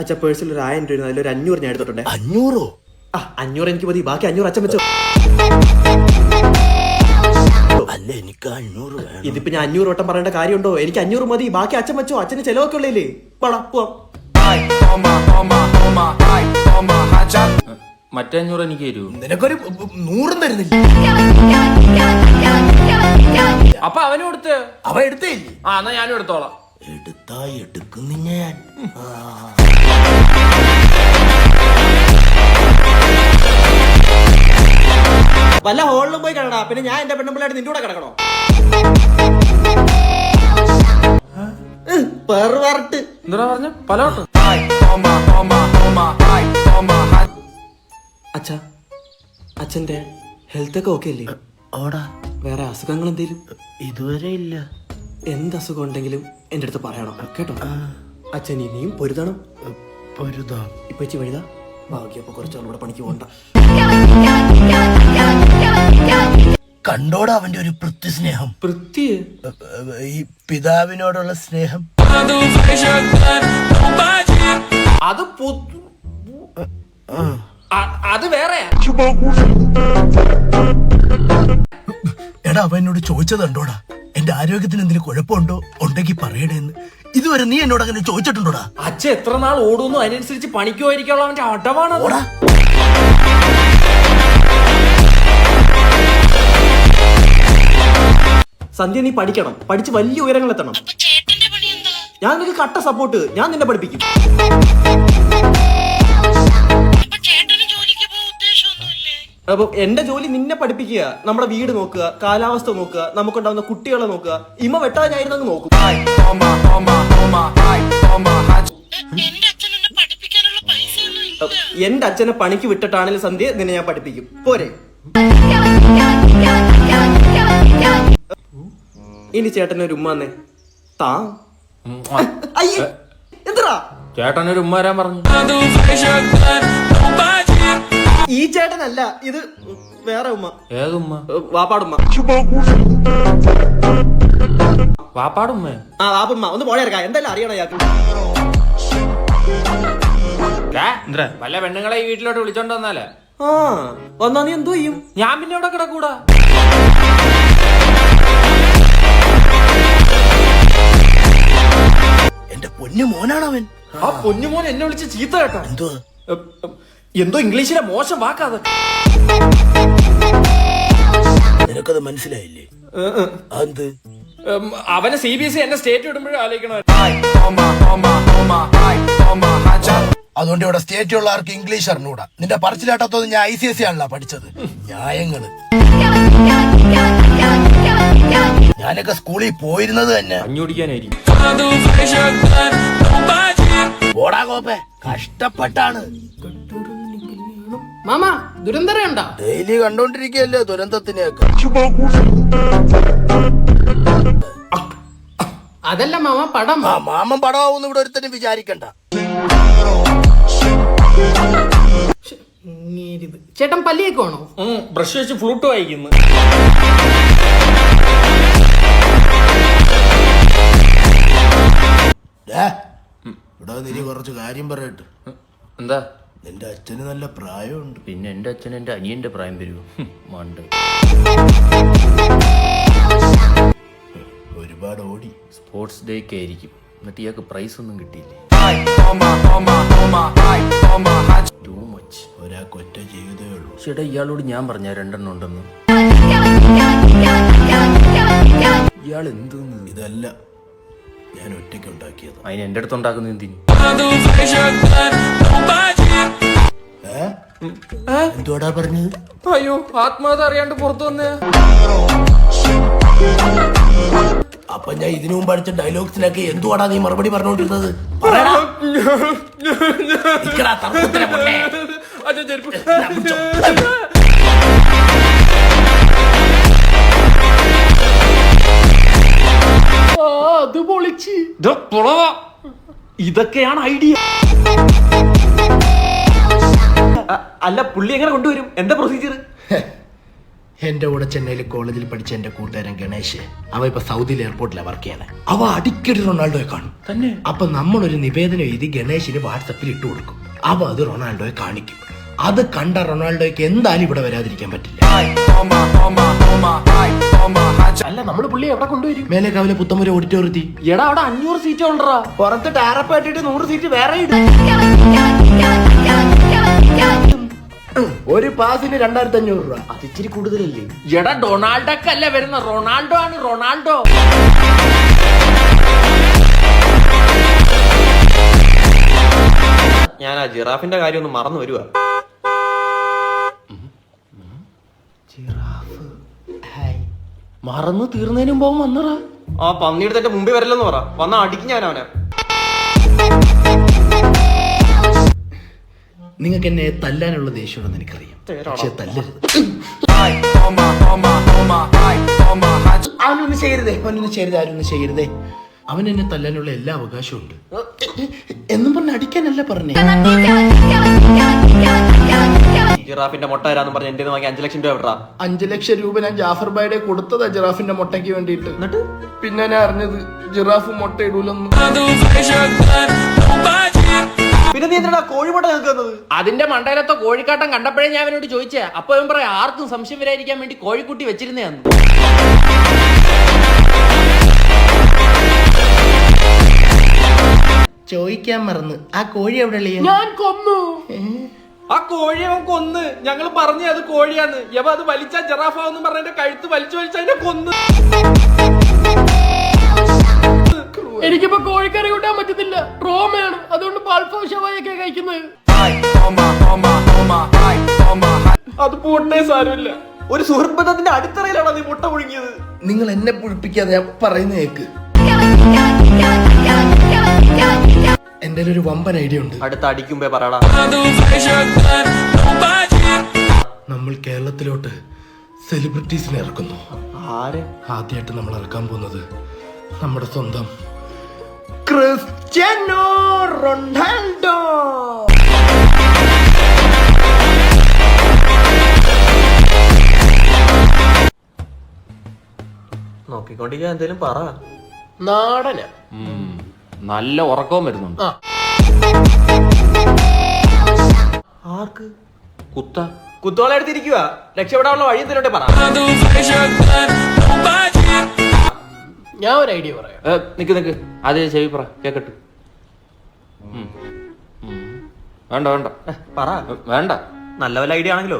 അച്ഛ പേഴ്സിൽ ഒരു 1000 രൂപ അതിലൊരു 500 ഞാൻ എടുത്തിട്ടുണ്ട്. 500? 500 എനിക്ക് മതി, ബാക്കി 500 അച്ഛൻ വെച്ചോ. അല്ല, എനിക്ക് 500 വേണം. ഇതിപ്പോ ഞാൻ 500 വട്ടം പറയേണ്ട കാര്യമുണ്ടോ? എനിക്ക് 500 മതി, ബാക്കി അച്ഛൻ വെച്ചോ. അച്ഛന് ചെലവൊക്കെ ഉള്ളേ. പോവാം. മറ്റേ 500 എനിക്ക് തരൂ. നിനക്കൊരു 100 തരുന്നില്ല. അപ്പൊ അവനും കൊടുത്ത് അവ എടുത്തേ ഇല്ലേ? എന്നാ ഞാനും എടുത്തോളാം. എടുക്കുന്നു ഞാൻ. വല്ല ഹോളിലും പോയി കിടക്കണ. പിന്നെ ഞാൻ എന്റെ പെണ്ണുമ്പിള്ളായിട്ട് നിന്റെ കൂടെ കിടക്കണോ? പെർവർട്ട് എന്താ പറഞ്ഞ പലോട്ട്. അച്ഛന്റെ ഹെൽത്ത് ഒക്കെ ഓക്കെ അല്ലേ? ഓടാ, വേറെ അസുഖങ്ങൾ എന്തേലും? ഇതുവരെ ഇല്ല. എന്ത് അസുഖം ഉണ്ടെങ്കിലും എന്റെ അടുത്ത് പറയണം കേട്ടോ. അച്ഛൻ ഇനിയും പൊരുതണം. പൊരുതാം. ഇപ്പൊ വഴുതാ ഭാഗ്യപ്പോ കുറച്ചാളൂടെ പണിക്ക് പോണ്ട. കണ്ടോടാ അവന്റെ ഒരു സ്നേഹം. ഈ പിതാവിനോടുള്ള സ്നേഹം. അത് വേറെ. എടാ, അവൻ എന്നോട് ചോദിച്ചത് കണ്ടോടാ, എന്റെ ആരോഗ്യത്തിന് എന്തെങ്കിലും കുഴപ്പമുണ്ടോ, ഉണ്ടെങ്കിൽ പറയണേന്ന്. ഇതുവരെ നീ എന്നോട് അങ്ങനെ ചോദിച്ചിട്ടുണ്ടോടാ? അച്ഛൻ എത്ര നാൾ ഓടുന്നു അതിനനുസരിച്ച് പണിക്കുമായിരിക്കാനുള്ള അവന്റെ അടവാണ്. സന്ധ്യ, നീ പഠിക്കണം, പഠിച്ച് വലിയ ഉയരങ്ങൾ എത്തണം. ഞാൻ നിനക്ക് കട്ട സപ്പോർട്ട്. ഞാൻ നിന്നെ പഠിപ്പിക്കും. അപ്പൊ എന്റെ ജോലി നിന്നെ പഠിപ്പിക്കുക. നമ്മുടെ വീട് നോക്കുക, കാലാവസ്ഥ നോക്കുക, നമുക്കുണ്ടാവുന്ന കുട്ടികളെ നോക്കുക. ഇമ വെട്ടാനായിരുന്നു നോക്കും. എന്റെ അച്ഛനെ പണിക്ക് വിട്ടിട്ടാണെങ്കിലും സന്ധ്യ നിന്നെ ഞാൻ പഠിപ്പിക്കും. പോരെ? ഇനി ചേട്ടനൊരു ഉമ്മന്നെ താ. എന്താ ചേട്ടനൊരു ഉമ്മ വരാൻ പറഞ്ഞു. ഈ ചേട്ടനല്ല, ഇത് വേറെ ഉമ്മ. ഏതുമ്മ? വാപ്പാടുമ്മ. വാപ്പാടുമ്മ? വാപ്പുമ്മ. ഒന്ന് പോളെ ഇറക്കാം. എന്തായാലും അറിയണം ഇയാൾക്ക്. വല്ല പെണ്ണുങ്ങളെ ഈ വീട്ടിലോട്ട് വിളിച്ചോണ്ട് വന്നാലേ വന്നാ നീ എന്തോ ചെയ്യും? ഞാൻ പിന്നെ ഇവിടെ കിടക്കൂടാ. എന്റെ പൊന്നു മോനാണ് അവൻ. ആ പൊന്നുമോൻ എന്നെ വിളിച്ച് ചീത്ത കേട്ടോ. എന്തോ ഇംഗ്ലീഷിലെ മോശം വാക്കാതെ. നിനക്കത് മനസ്സിലായില്ലേ? അത് അവനെ CBSE എന്നെ സ്റ്റേറ്റ് വിടുമ്പോഴും ആലോചിക്കണ. അതുകൊണ്ട് ഇവിടെ സ്റ്റേറ്റ് ഉള്ളവർക്ക് ഇംഗ്ലീഷ് അറിഞ്ഞൂടാ. നിന്റെ പറച്ചിലാട്ടത്തൊന്നും ഞാൻ ICSE ആണല്ലോ പഠിച്ചത്. ന്യായങ്ങള്. ഞാനൊക്കെ സ്കൂളിൽ പോയിരുന്നത് തന്നെ അഞ്ഞുടിക്കാനായിരിക്കും. ഓടാ കോപ്പേ, കഷ്ടപ്പെട്ടാണ്. മാമ ദുരന്തരയുണ്ടോ? ഡെയിലി കണ്ടോണ്ടിരിക്കല്ലേ ദുരന്തത്തിനെയൊക്കെ. അതല്ല മാമ, പടം. മാമൻ പടമാവൂന്ന് ഇവിടെ ഒരുത്തനും വിചാരിക്കണ്ട. ചേട്ടൻ പല്ലിയൊക്കെ വേണോ? ബ്രഷ് വെച്ച് ഫ്ലൂട്ട് വായിക്കുന്നു. ഇവിടെ നീ കുറച്ച് കാര്യം പറയട്ടെ. എന്താ? നിന്റെ അച്ഛന് നല്ല പ്രായമുണ്ട്. പിന്നെ എന്റെ അച്ഛൻ എന്റെ അനിയന്റെ പ്രായം വരുമോ? മണ്ട്. ഒരുപാട് ഓടി. സ്പോർട്സ് ഡേക്ക് ആയിരിക്കും. എന്നിട്ട് ഇയാൾക്ക് പ്രൈസ് ഒന്നും കിട്ടിയില്ലേ? Too much. ഒരാൾക്ക് ഒറ്റ ജീവിതമേ ഉള്ളൂ. ചേട്ടാ, ഇയാളോട് ഞാൻ പറഞ്ഞ 2 ഉണ്ടെന്ന്. ഇയാൾ എന്തോന്ന്? ഇതല്ല, ഞാൻ ഒറ്റയ്ക്ക് ഉണ്ടാക്കിയത്. അതിന് എന്റെ അടുത്ത് ഉണ്ടാക്കുന്ന എന്തിന്? എന്തോടാ പറഞ്ഞത്? അയ്യോ, ആത്മഹത്യ അറിയാണ്ട് പുറത്തു വന്നേ. അപ്പൊ ഞാൻ ഇതിനു മുമ്പ് അടിച്ച ഡയലോഗ്സിനൊക്കെ എന്തുവാടാ നീ മറുപടി പറഞ്ഞോണ്ടിരുന്നത്? അത് പൊളിച്ച്. ഇതൊക്കെയാണ് ഐഡിയ. അല്ല, പുള്ളി എങ്ങനെ കൊണ്ടുവരും? എന്താ പ്രൊസീജിയർ? എന്റെ കൂടെ ചെന്നൈയിൽ കോളേജിൽ പഠിച്ച എന്റെ കൂട്ടുകാരൻ ഗണേഷ്, അവ ഇപ്പൊ സൗദിയിൽ എയർപോർട്ടിലാണ് വർക്ക് ചെയ്യണേ. അവ അടിക്കടി റൊണാൾഡോയെ കാണും തന്നെ. അപ്പൊ നമ്മളൊരു നിവേദനം എഴുതി ഗണേഷിന് വാട്സപ്പിൽ ഇട്ട് കൊടുക്കും. അവ അത് റൊണാൾഡോയെ കാണിക്കും. അത് കണ്ട റൊണാൾഡോയ്ക്ക് എന്തായാലും ഇവിടെ വരാതിരിക്കാൻ പറ്റില്ല. അല്ല നമ്മൾ പുള്ളി എവിടെ കൊണ്ടുവരും? മേലേക്കാവിലെ പുത്തമ്പുര ഓഡിറ്റോറിയത്തിൽ. എടാ അവിടെ 500 സീറ്റ് ഉണ്ടറാ. പുറത്ത് ടാറപ്പ് ഇട്ടിട്ട് 100 സീറ്റ് വേറെ ഇടും. ഒരു പാസിന് 2500 രൂപ. അത് ഇച്ചിരി കൂടുതലല്ലേ? എടാ ഡൊണാൾഡോക്ക് അല്ല വരുന്ന, റൊണാൾഡോ ആണ്, റൊണാൾഡോ. ഞാൻ ആ ജിറാഫിന്റെ കാര്യം ഒന്ന് മറന്നു വരുവാ. മറന്നു തീർന്നതിന് മുമ്പ് വന്നറാ. ആ പന്നിയുടെ എന്റെ മുമ്പിൽ വരല്ലെന്ന് പറ. വന്ന അടിക്കും ഞാൻ അവനെ. നിങ്ങൾക്ക് എന്നെ തല്ലാനുള്ള ദേഷ്യമുണ്ടെന്ന് എനിക്കറിയാം, പക്ഷെ തല്ലരുത്. അവനൊന്നും ചെയ്യരുതേ, അവനൊന്നും ചെയ്യരുതേ, ആരൊന്നും ചെയ്യരുതേ. അവൻ എന്നെ തല്ലാനുള്ള എല്ലാ അവകാശവും ഉണ്ട് എന്നും പറഞ്ഞ് അടിക്കാനല്ല പറഞ്ഞേ. ജിറാഫിന്റെ മുട്ട തരാന്ന് പറഞ്ഞ് എന്റെ വാങ്ങി 5 ലക്ഷം രൂപ വിടാ. 5 ലക്ഷം രൂപ ഞാൻ ജാഫർ ബായുടെ കൊടുത്തതാ ജിറാഫിന്റെ മുട്ടയ്ക്ക് വേണ്ടിയിട്ട്. എന്നിട്ട് പിന്നെ ഞാൻ അറിഞ്ഞത് ജിറാഫ് മുട്ട ഇടൂലെന്ന്. പിന്നെ നീ എന്തിനാ കോഴിമുട്ട നിൽക്കുന്നത്? അതിന്റെ മണ്ടയിലത്തെ കോഴിക്കാട്ടം കണ്ടപ്പോഴേ ഞാൻ അവനോട് ചോദിച്ചേ. അപ്പൊ അവൻ പറയാം ആർക്കും സംശയം വരാതിരിക്കാൻ വേണ്ടി കോഴിക്കുട്ടി വെച്ചിരുന്നേന്ന്. ചോദിക്കാൻ മറന്ന്, ആ കോഴി എവിടെ? ഞാൻ കൊന്നു. ആ കോഴിയെ അവൻ കൊന്ന്. ഞങ്ങൾ പറഞ്ഞു അത് കോഴിയാന്ന്. യവ അത് വലിച്ചാ ജറാഫാന്ന് പറഞ്ഞ എന്റെ കഴുത്ത് വലിച്ചു അതിനെ കൊന്ന്. എനിക്കിപ്പോ കോഴിക്കറി കൂട്ടാൻ പറ്റത്തില്ല, റോമയാണ്. അതുകൊണ്ട് പാൽഫാം ഷവായൊക്കെ കഴിക്കുന്നത്. അത് പോട്ടെ, സാരമില്ല. ഒരു സുഹൃത്ത് ബന്ധത്തിന്റെ അടിത്തറയിലാണോ നീ മുട്ട പുഴുങ്ങിയത്? നിങ്ങൾ എന്നെ പുഴിപ്പിക്കാതെ ഞാൻ പറയുന്ന കേക്ക്. എന്റെ ഒരു വമ്പൻ ഐഡിയ ഉണ്ട്. അടുത്ത അടിക്കുമ്പേ പറയടാ. നമ്മൾ കേരളത്തിലോട്ട് സെലിബ്രിറ്റീസിനെ ഇറക്കുന്നു. ആരെ? ആദ്യമായിട്ട് നമ്മൾ ഇറക്കാൻ പോകുന്നത് നമ്മുടെ സ്വന്തം ക്രിസ്ത്യാനോ റൊണാൾഡോ. നോക്കിക്കൊണ്ടിരിക്കാൻ എന്തേലും പറ. നാടന നല്ല ഉറക്കവും വരുന്നുണ്ട്. ആർക്ക്? കുത്ത കുത്തോള എടുത്തിരിക്കുക. രക്ഷപ്പെടാനുള്ള വഴി എന്തിലോട്ടെ പറ. ഞാൻ ഒരു ഐഡിയ പറയാം. നിക്ക് അതേ ചെവി പറ കേക്കട്ട്. വേണ്ട വേണ്ട പറ. വേണ്ട. നല്ല വല്ല ഐഡിയ ആണെങ്കിലോ.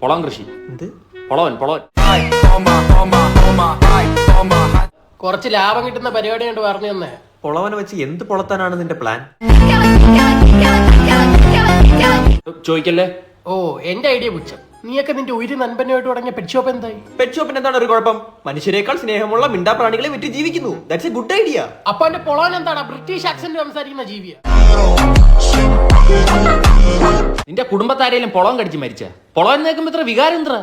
പൊളം കൃഷി. എന്ത് പൊളവൻ. കുറച്ച് ലാഭം കിട്ടുന്ന പരിപാടി കണ്ട് പറഞ്ഞു തന്നെ. പൊളവനെ വെച്ച് എന്ത് പൊളത്താനാണ് നിന്റെ പ്ലാൻ? ചോദിക്കല്ലേ. ഓ എന്റെ ഐഡിയ പുച്ഛം. നീയൊക്കെ നിന്റെ ഒരു നൻപനുമായിട്ട് തുടങ്ങിയ പെറ്റ് ഷോപ്പ് എന്തായി? പെറ്റ് ഷോപ്പിന് എന്താണ് ഒരു കുഴപ്പം? മനുഷ്യരെക്കാൾ സ്നേഹമുള്ള മിണ്ടാപ്രാണികളെ വിറ്റ് ജീവിക്കുന്നു. That's A good idea. അപ്പൊ എന്റെ പൊളവൻ എന്താണ്? ബ്രിട്ടീഷ് ആക്സന്റ് സംസാരിക്കുന്ന ജീവിയാ. നിന്റെ കുടുംബത്താരേലും പൊളം കടിച്ച് മരിച്ച പൊളം കേൾക്കുമ്പോ ഇത്ര വികാരം എന്താ?